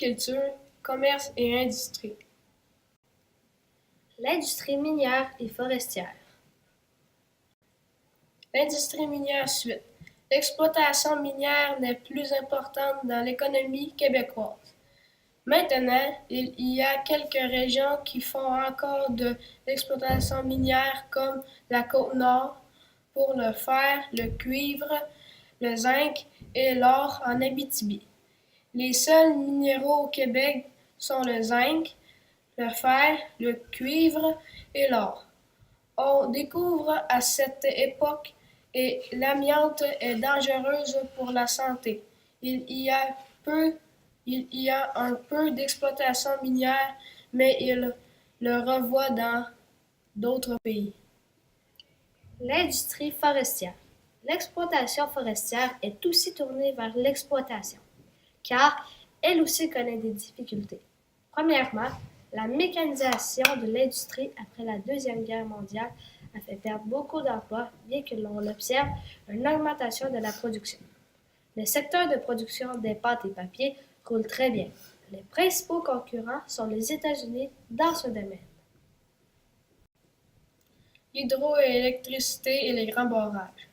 agriculture, commerce et industrie. L'industrie minière et forestière. L'industrie minière suite. L'exploitation minière n'est plus importante dans l'économie québécoise. Maintenant, il y a quelques régions qui font encore de l'exploitation minière comme la Côte-Nord pour le fer, le cuivre, le zinc et l'or en Abitibi. Les seuls minéraux au Québec sont le zinc, le fer, le cuivre et l'or. On découvre à cette époque et l'amiante est dangereuse pour la santé. Il y a un peu d'exploitation minière, mais il le revoit dans d'autres pays. L'industrie forestière. L'exploitation forestière est aussi tournée vers l'exploitation, car elle aussi connaît des difficultés. Premièrement, la mécanisation de l'industrie après la Deuxième Guerre mondiale a fait perdre beaucoup d'emplois, bien que l'on observe une augmentation de la production. Le secteur de production des pâtes et papiers roule très bien. Les principaux concurrents sont les États-Unis dans ce domaine. L'hydroélectricité et les grands barrages.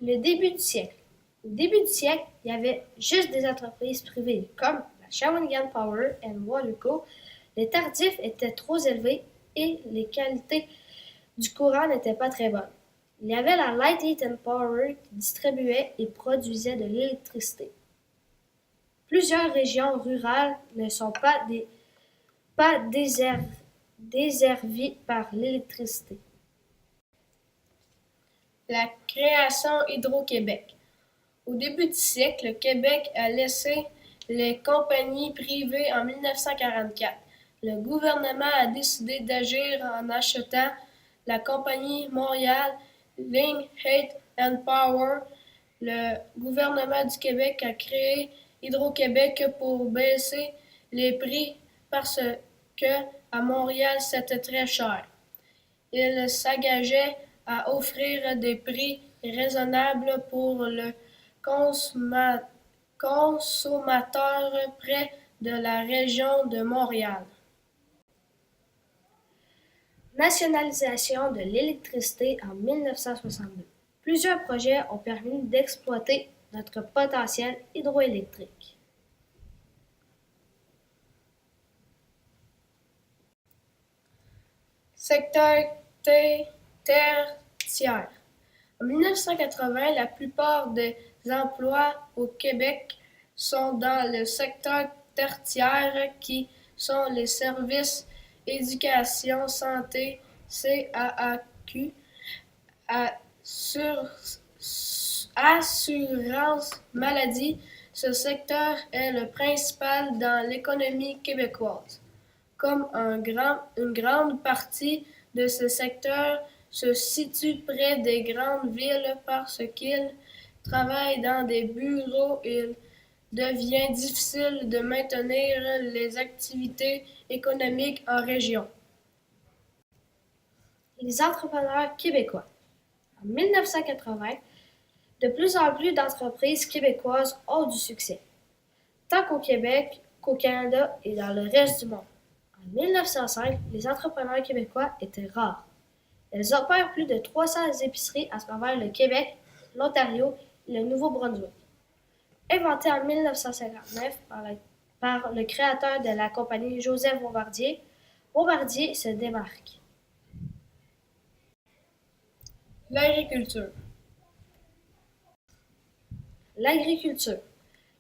Le début du siècle. Au début du siècle, il y avait juste des entreprises privées comme la Shawinigan Power and Water Co. Les tarifs étaient trop élevés et les qualités du courant n'étaient pas très bonnes. Il y avait la Light Heat and Power qui distribuait et produisait de l'électricité. Plusieurs régions rurales ne sont pas desservies par l'électricité. La création Hydro-Québec. Au début du siècle, le Québec a laissé les compagnies privées en 1944. Le gouvernement a décidé d'agir en achetant la compagnie Montréal Ligne Heat and Power. Le gouvernement du Québec a créé Hydro-Québec pour baisser les prix parce que à Montréal c'était très cher. Il s'engageait à offrir des prix raisonnables pour le consommateur près de la région de Montréal. Nationalisation de l'électricité en 1962. Plusieurs projets ont permis d'exploiter notre potentiel hydroélectrique. Secteur tertiaire. En 1980, la plupart des emplois au Québec sont dans le secteur tertiaire qui sont les services éducation, santé, CAAQ, assurance maladie. Ce secteur est le principal dans l'économie québécoise. Comme une grande partie de ce secteur se situe près des grandes villes parce qu'ils travaillent dans des bureaux, il devient difficile de maintenir les activités économiques en région. Les entrepreneurs québécois. En 1980, de plus en plus d'entreprises québécoises ont du succès, tant qu'au Québec qu'au Canada et dans le reste du monde. En 1905, les entrepreneurs québécois étaient rares. Elles opèrent plus de 300 épiceries à travers le Québec, l'Ontario et le Nouveau-Brunswick. Inventé en 1959 par le créateur de la compagnie Joseph Bombardier, Bombardier se démarque. L'agriculture. L'agriculture.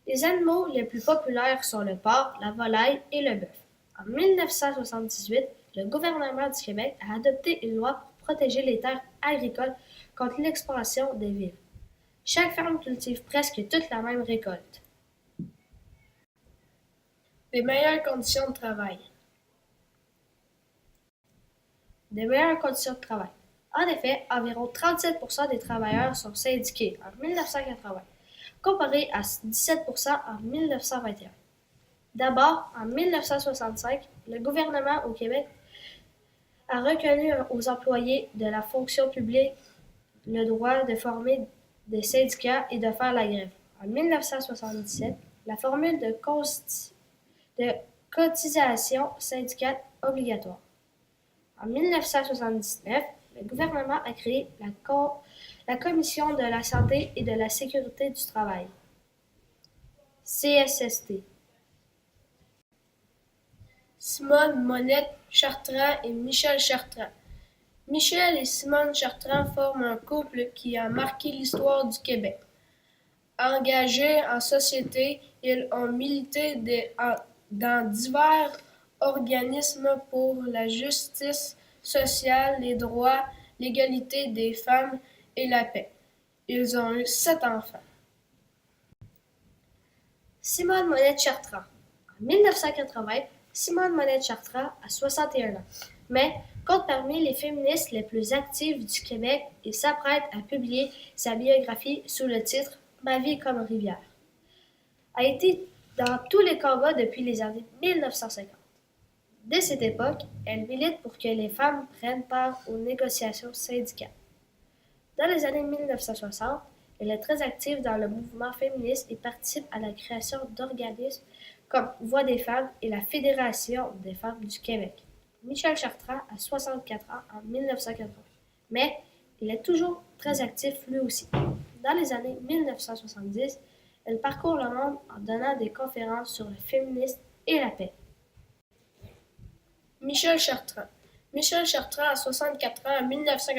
Les animaux les plus populaires sont le porc, la volaille et le bœuf. En 1978, le gouvernement du Québec a adopté une loi pour protéger les terres agricoles contre l'expansion des villes. Chaque ferme cultive presque toute la même récolte. Des meilleures conditions de travail. Des meilleures conditions de travail. En effet, environ 37% des travailleurs sont syndiqués en 1980, comparé à 17% en 1921. D'abord, en 1965, le gouvernement au Québec a reconnu aux employés de la fonction publique le droit de former des syndicats et de faire la grève. En 1977, la formule de cotisation syndicale obligatoire. En 1979, le gouvernement a créé la Commission de la santé et de la sécurité du travail, CSST. Simone Monette Chartrand et Michel Chartrand. Michel et Simone Chartrand forment un couple qui a marqué l'histoire du Québec. Engagés en société, ils ont milité dans divers organismes pour la justice sociale, les droits, l'égalité des femmes et la paix. Ils ont eu 7 enfants. Simone Monette Chartrand. En 1980, Simone Monette Chartrand a 61 ans, mais compte parmi les féministes les plus actives du Québec et s'apprête à publier sa biographie sous le titre Ma vie comme rivière. A été dans tous les combats depuis les années 1950. Dès cette époque, elle milite pour que les femmes prennent part aux négociations syndicales. Dans les années 1960, elle est très active dans le mouvement féministe et participe à la création d'organismes comme Voix des femmes et la Fédération des femmes du Québec. Michel Chartrand a 64 ans en 1980, mais il est toujours très actif lui aussi. Dans les années 1970, elle parcourt le monde en donnant des conférences sur le féminisme et la paix. Michel Chartrand. Michel Chartrand a 64 ans en 1980.